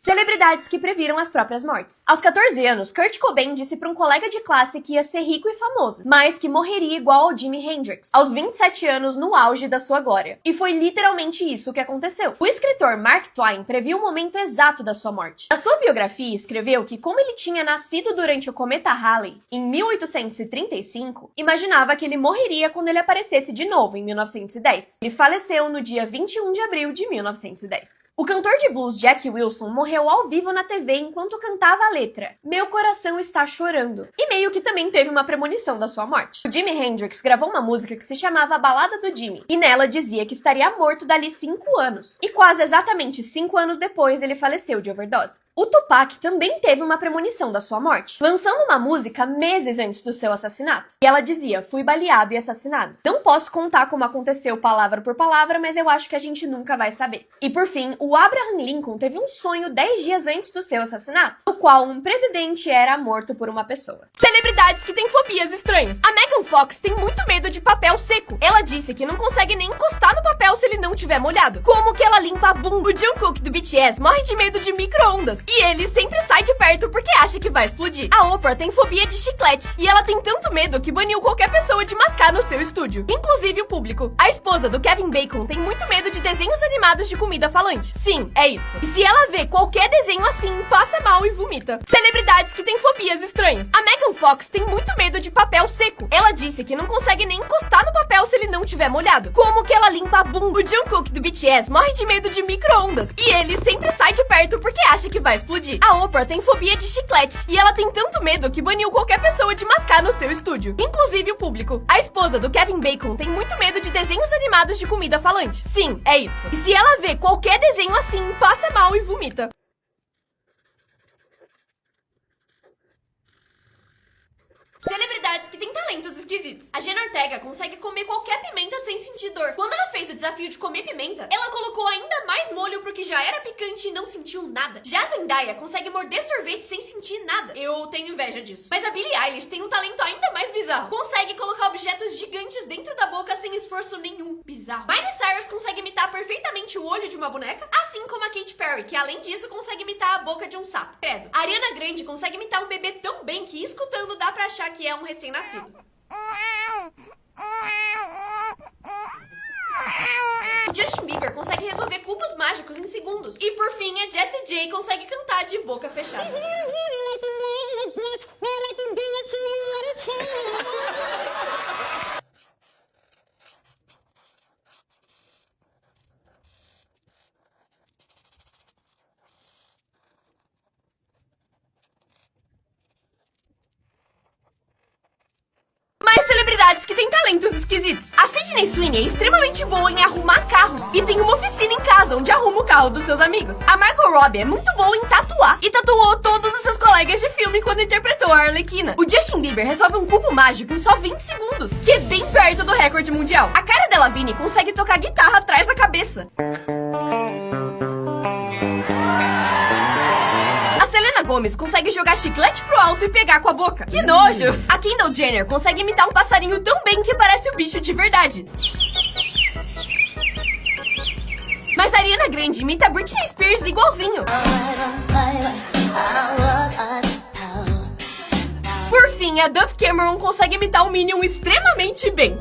Celebridades que previram as próprias mortes. Aos 14 anos, Kurt Cobain disse para um colega de classe que ia ser rico e famoso, mas que morreria igual ao Jimi Hendrix, aos 27 anos no auge da sua glória. E foi literalmente isso que aconteceu. O escritor Mark Twain previu o momento exato da sua morte. Na sua biografia, escreveu que, como ele tinha nascido durante o cometa Halley, em 1835, imaginava que ele morreria quando ele aparecesse de novo, em 1910. Ele faleceu no dia 21 de abril de 1910. O cantor de blues Jack Wilson morreu ao vivo na TV enquanto cantava a letra "Meu coração está chorando", e meio que também teve uma premonição da sua morte. O Jimi Hendrix gravou uma música que se chamava A Balada do Jimmy, e nela dizia que estaria morto dali 5 anos. E quase exatamente 5 anos depois ele faleceu de overdose. O Tupac também teve uma premonição da sua morte, lançando uma música meses antes do seu assassinato. E ela dizia: "Fui baleado e assassinado". Não posso contar como aconteceu palavra por palavra, mas eu acho que a gente nunca vai saber. E por fim, o Abraham Lincoln teve um sonho 10 dias antes do seu assassinato, no qual um presidente era morto por uma pessoa. Celebridades que têm fobias estranhas. A Megan Fox tem muito medo de papel seco. Ela disse que não consegue nem encostar no papel se ele não tiver molhado. Como que ela limpa a bunda? O Jungkook do BTS morre de medo de micro-ondas. E ele sempre sai de perto porque acha que vai explodir. A Oprah tem fobia de chiclete. E ela tem tanto medo que baniu qualquer pessoa de mascar no seu estúdio, inclusive o público. A esposa do Kevin Bacon tem muito medo de desenhos animados de comida falante. Sim, é isso. E se ela vê qualquer desenho assim, passa mal e vomita. Celebridades que têm fobias estranhas. A Megan Fox tem muito medo de papel seco. Ela disse que não consegue nem encostar no papel se ele não tiver molhado. Como que ela limpa a bunda? O Jungkook do BTS morre de medo de micro-ondas. E ele sempre sai de perto porque acha que vai explodir. A Oprah tem fobia de chiclete. E ela tem tanto medo que baniu qualquer pessoa de mascar no seu estúdio, inclusive o público. A esposa do Kevin Bacon tem muito medo de desenhos animados de comida falante. Sim, é isso. E se ela vê qualquer desenho assim, passa mal e vomita. Celebridades que têm talentos esquisitos. A Jenna Ortega consegue comer qualquer pimenta sem sentir dor. Quando ela fez o desafio de comer pimenta, ela colocou ainda mais molho pro que já era picante e não sentiu nada. Já a Zendaya consegue morder sorvete sem sentir nada. Eu tenho inveja disso. Mas a Billie Eilish tem um talento ainda mais bizarro. Consegue colocar objetos gigantes dentro da boca sem esforço nenhum. Bizarro. Miley Cyrus consegue imitar perfeitamente o olho de uma boneca, assim como a Katy Perry, que além disso consegue imitar a boca de um sapo. Credo. A Ariana Grande consegue imitar um bebê tão bem que escutando dá pra achar que é um recém-nascido. O Justin Bieber consegue resolver cubos mágicos em segundos. E por fim, a Jessie J consegue cantar de boca fechada. Celebridades que têm talentos esquisitos. A Sydney Sweeney é extremamente boa em arrumar carros e tem uma oficina em casa onde arruma o carro dos seus amigos. A Margot Robbie é muito boa em tatuar e tatuou todos os seus colegas de filme quando interpretou a Arlequina. O Justin Bieber resolve um cubo mágico em só 20 segundos, que é bem perto do recorde mundial. A Cara Delevingne consegue tocar guitarra atrás da cabeça. Selena Gomez consegue jogar chiclete pro alto e pegar com a boca. Que nojo! A Kendall Jenner consegue imitar um passarinho tão bem que parece o bicho de verdade. Mas a Ariana Grande imita a Britney Spears igualzinho. Por fim, a Dove Cameron consegue imitar um Minion extremamente bem.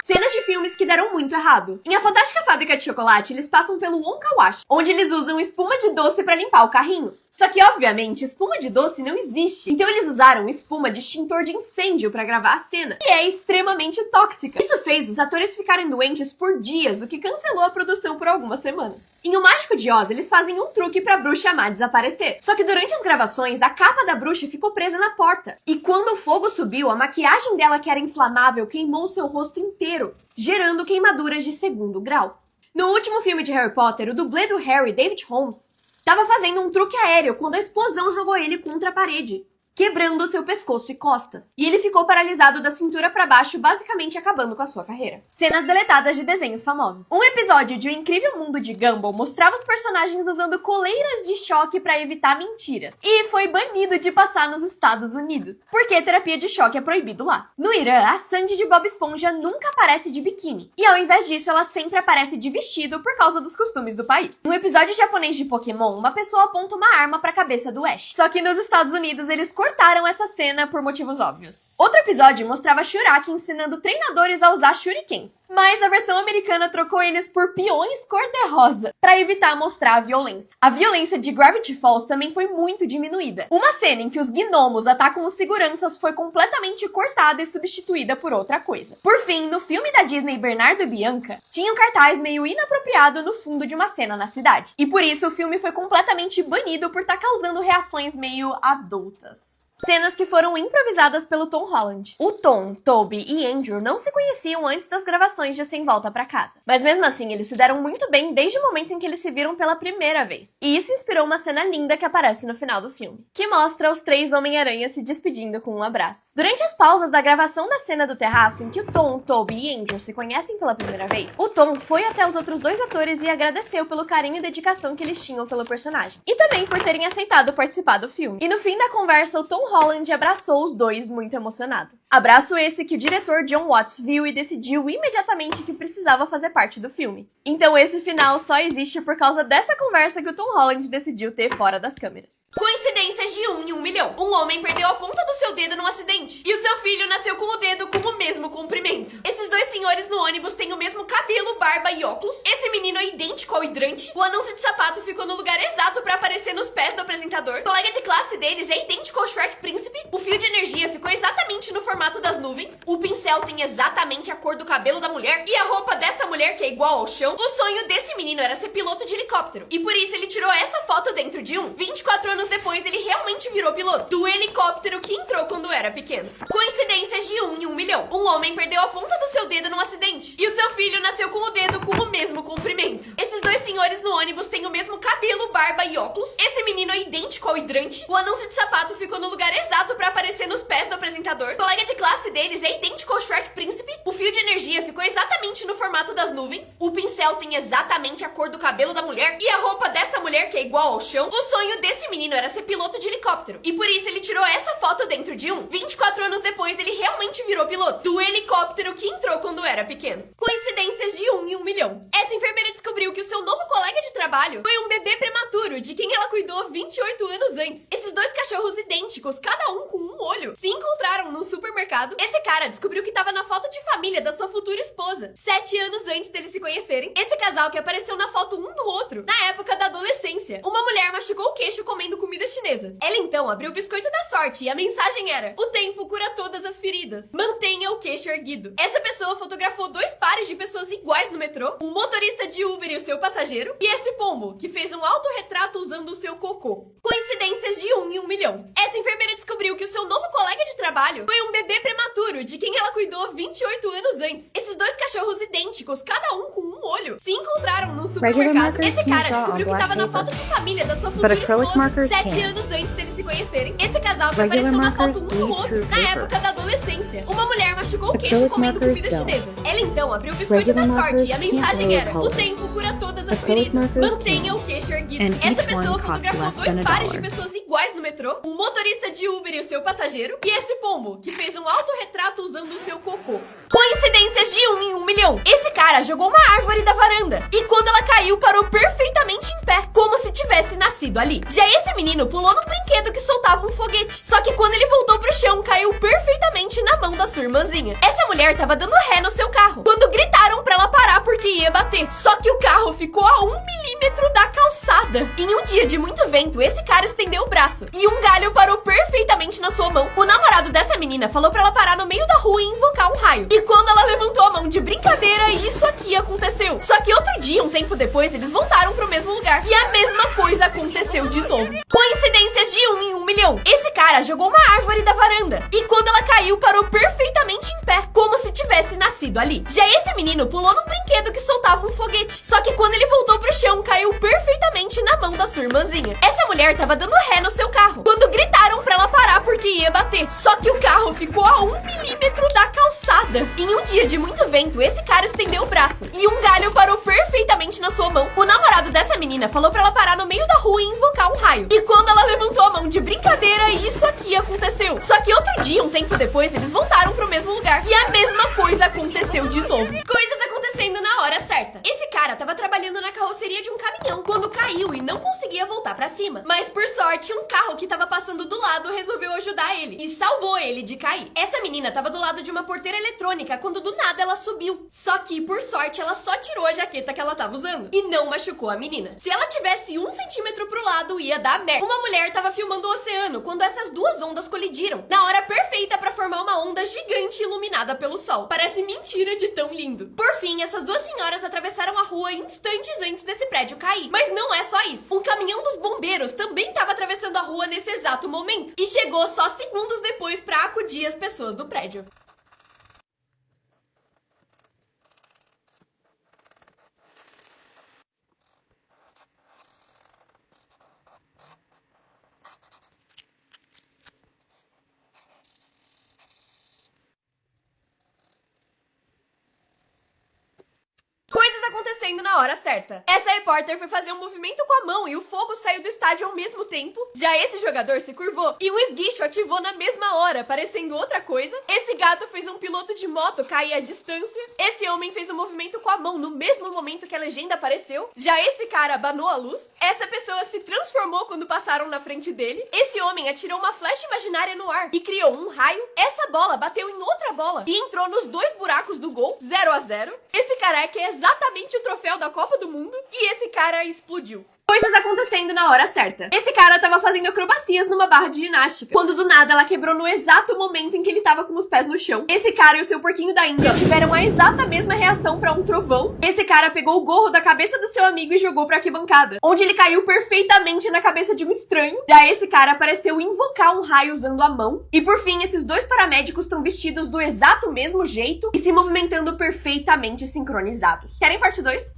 Cenas de filmes que deram muito errado. Em A Fantástica Fábrica de Chocolate, eles passam pelo Wonka Wash, onde eles usam espuma de doce pra limpar o carrinho. Só que, obviamente, espuma de doce não existe. Então eles usaram espuma de extintor de incêndio pra gravar a cena, e é extremamente tóxica. Isso fez os atores ficarem doentes por dias, o que cancelou a produção por algumas semanas. Em O Mágico de Oz, eles fazem um truque pra bruxa má desaparecer. Só que durante as gravações, a capa da bruxa ficou presa na porta. E quando o fogo subiu, a maquiagem dela, que era inflamável, queimou seu rosto inteiro, gerando queimaduras de 2º grau. No último filme de Harry Potter, o dublê do Harry, David Holmes, estava fazendo um truque aéreo quando a explosão jogou ele contra a parede, quebrando seu pescoço e costas. E ele ficou paralisado da cintura pra baixo, basicamente acabando com a sua carreira. Cenas deletadas de desenhos famosos. Um episódio de O Incrível Mundo de Gumball mostrava os personagens usando coleiras de choque pra evitar mentiras. E foi banido de passar nos Estados Unidos, porque terapia de choque é proibido lá. No Irã, a Sandy de Bob Esponja nunca aparece de biquíni. E ao invés disso, ela sempre aparece de vestido por causa dos costumes do país. No episódio japonês de Pokémon, uma pessoa aponta uma arma pra cabeça do Ash. Só que nos Estados Unidos, eles cortaram essa cena por motivos óbvios. Outro episódio mostrava Shuraki ensinando treinadores a usar shurikens. Mas a versão americana trocou eles por peões cor-de-rosa, pra evitar mostrar a violência. A violência de Gravity Falls também foi muito diminuída. Uma cena em que os gnomos atacam os seguranças foi completamente cortada e substituída por outra coisa. Por fim, no filme da Disney Bernardo e Bianca, tinha um cartaz meio inapropriado no fundo de uma cena na cidade. E por isso o filme foi completamente banido por estar causando reações meio adultas. Cenas que foram improvisadas pelo Tom Holland. O Tom, Toby e Andrew não se conheciam antes das gravações de Sem Volta pra Casa. Mas mesmo assim, eles se deram muito bem desde o momento em que eles se viram pela primeira vez. E isso inspirou uma cena linda que aparece no final do filme, que mostra os três Homem-Aranha se despedindo com um abraço. Durante as pausas da gravação da cena do terraço em que o Tom, Toby e Andrew se conhecem pela primeira vez, o Tom foi até os outros dois atores e agradeceu pelo carinho e dedicação que eles tinham pelo personagem. E também por terem aceitado participar do filme. E no fim da conversa, o Tom Holland abraçou os dois muito emocionado. Abraço esse que o diretor John Watts viu e decidiu imediatamente que precisava fazer parte do filme. Então esse final só existe por causa dessa conversa que o Tom Holland decidiu ter fora das câmeras. Coincidências de 1 em 1 milhão. Um homem perdeu a ponta do seu dedo num acidente e o seu filho nasceu com o dedo com o mesmo comprimento. Esses dois senhores no ônibus têm o mesmo cabelo, barba e óculos. Esse menino é idêntico ao hidrante. O anúncio de sapato ficou no lugar exato pra aparecer nos pés do apresentador. O colega de classe deles é idêntico ao Shrek Príncipe. O fio de energia ficou exatamente no formato das nuvens. O pincel tem exatamente a cor do cabelo da mulher e a roupa dessa mulher que é igual ao chão. O sonho desse menino era ser piloto de helicóptero e por isso ele tirou essa foto dentro de um. 24 anos depois ele realmente virou piloto do helicóptero que entrou quando era pequeno. Coincidências de 1 em 1 milhão. Um homem perdeu a ponta do seu dedo num acidente e o seu filho nasceu com o dedo com o mesmo comprimento. Esses dois senhores no ônibus têm o mesmo cabelo, barba e óculos. Esse menino é idêntico ao hidrante. O anúncio de sapato ficou no lugar exato pra aparecer nos pés do apresentador. O colega de classe deles é idêntico ao Shrek Príncipe. O fio de energia ficou exatamente no formato das nuvens. O pincel tem exatamente a cor do cabelo da mulher e a roupa dessa mulher que é igual ao chão. O sonho desse menino era ser piloto de helicóptero e por isso ele tirou essa foto dentro de um. 24 anos depois ele realmente virou piloto do helicóptero que entrou quando era pequeno. Coincidências de 1 em 1 milhão. Essa enfermeira descobriu que o seu novo colega de trabalho foi um bebê prematuro de quem ela cuidou 28 anos antes. Esses dois cachorros idênticos, cada um com um olho, se encontraram num supermercado. Esse cara descobriu que tava na foto de família da sua futura esposa, 7 anos antes deles se conhecerem. Esse casal que apareceu na foto um do outro na época da adolescência. Uma mulher machucou o queixo comendo comida chinesa. Ela então abriu o biscoito da sorte e a mensagem era: o tempo cura todas as feridas. Mantenha o queixo erguido. Essa pessoa fotografou dois pares de pessoas iguais no metrô, um motorista de Uber e o seu passageiro, e esse pombo, que fez um autorretrato usando o seu cocô. Coincidências de 1 em 1 milhão. Essa enfermeira descobriu que o seu novo colega de trabalho foi um bebê prematuro de quem ela cuidou 28 anos antes. Esses dois cachorros idênticos, cada um com um olho, se encontraram num supermercado. Esse cara descobriu que tava na foto de família da sua futura esposa, 7 anos antes deles se conhecerem. Esse casal que apareceu na foto um do outro na época da adolescência. Uma mulher machucou o queixo comendo comida chinesa. Ela então abriu o biscoito da sorte e a mensagem era: o tempo cura todas as feridas. Mantenha o queixo erguido. Essa pessoa fotografou dois pares de pessoas iguais no metrô, um motorista de Uber e o seu passageiro, e esse pombo, que fez um autorretrato usando o seu cocô. Coincidências de 1 em 1 milhão. Esse cara jogou uma árvore da varanda e quando ela caiu, parou perfeitamente em pé, como se tivesse nascido ali. Já esse menino pulou num brinquedo que soltava um foguete, só que quando ele voltou pro chão, caiu perfeitamente na mão da sua irmãzinha. Essa mulher tava dando ré no seu carro, quando gritaram pra ela parar porque ia bater. Só que o carro ficou a 1 milímetro da calçada. Em um dia de muito vento, esse cara estendeu o braço e um galho parou perfeitamente na sua mão. O namorado dessa menina falou pra ela parar no meio da rua e invocar um raio. E quando ela levantou a mão de brincadeira, isso aqui aconteceu. Só que outro dia, um tempo depois, eles voltaram pro mesmo lugar e a mesma coisa aconteceu de novo. Coincidências de 1 em 1 milhão. Esse cara jogou uma árvore da varanda e quando ela caiu, parou perfeitamente em pé, como se tivesse nascido ali. Já esse menino pulou num brinquedo que soltava um foguete, só que quando ele voltou pro chão, caiu perfeitamente na mão da sua irmãzinha. Essa mulher tava dando ré no seu carro, quando gritaram pra ela parar porque ele ia bater. Só que o carro ficou a 1 milímetro da calçada. Em um dia de muito vento, esse cara estendeu o braço e um galho parou perfeitamente na sua mão. O namorado dessa menina falou pra ela parar no meio da rua e invocar um raio. E quando ela levantou a mão de brincadeira, isso aqui aconteceu. Só que outro dia, um tempo depois, eles voltaram pro mesmo lugar e a mesma coisa aconteceu de novo. Coisas acontecendo na hora certa. Esse cara tava trabalhando na carroceria de um caminhão quando caiu e não conseguia voltar pra cima. Mas por sorte, um carro que tava passando do lado resolveu ajudar ele e salvou ele de cair. Essa menina tava do lado de uma porteira eletrônica quando do nada ela subiu. Só que, por sorte, ela só tirou a jaqueta que ela tava usando e não machucou a menina. Se ela tivesse 1 centímetro pro lado, ia dar merda. Uma mulher tava filmando o oceano quando essas duas ondas colidiram, na hora perfeita pra formar uma onda gigante iluminada pelo sol. Parece mentira de tão lindo. Por fim, essas duas senhoras atravessaram a rua instantes antes desse prédio cair. Mas não é só isso. Um caminhão dos bombeiros também tava atravessando a rua nesse exato momento e chegou só segundos depois pra acudir as pessoas do prédio. Coisas acontecendo na hora certa. Essa repórter foi fazer um movimento com a mão e o fogo saiu do estádio ao mesmo tempo. Já esse jogador se curvou e um esguicho ativou na mesma hora, parecendo outra coisa. Esse gato fez um piloto de moto cair à distância. Esse homem fez um movimento com a mão no mesmo momento que a legenda apareceu. Já esse cara abanou a luz. Essa pessoa se transformou quando passaram na frente dele. Esse homem atirou uma flecha imaginária no ar e criou um raio. Essa bola bateu em outra bola e entrou nos 2 buracos do gol, 0-0. Esse careca é exatamente o troféu da Copa do Mundo e esse cara explodiu. Coisas acontecendo na hora certa. Esse cara tava fazendo acrobacias numa barra de ginástica, quando do nada ela quebrou no exato momento em que ele tava com os pés no chão. Esse cara e o seu porquinho da Índia tiveram a exata mesma reação pra um trovão. Esse cara pegou o gorro da cabeça do seu amigo e jogou pra arquibancada, onde ele caiu perfeitamente na cabeça de um estranho. Já esse cara pareceu invocar um raio usando a mão. E por fim, esses 2 paramédicos estão vestidos do exato mesmo jeito e se movimentando perfeitamente sincronizados. Querem parte 2?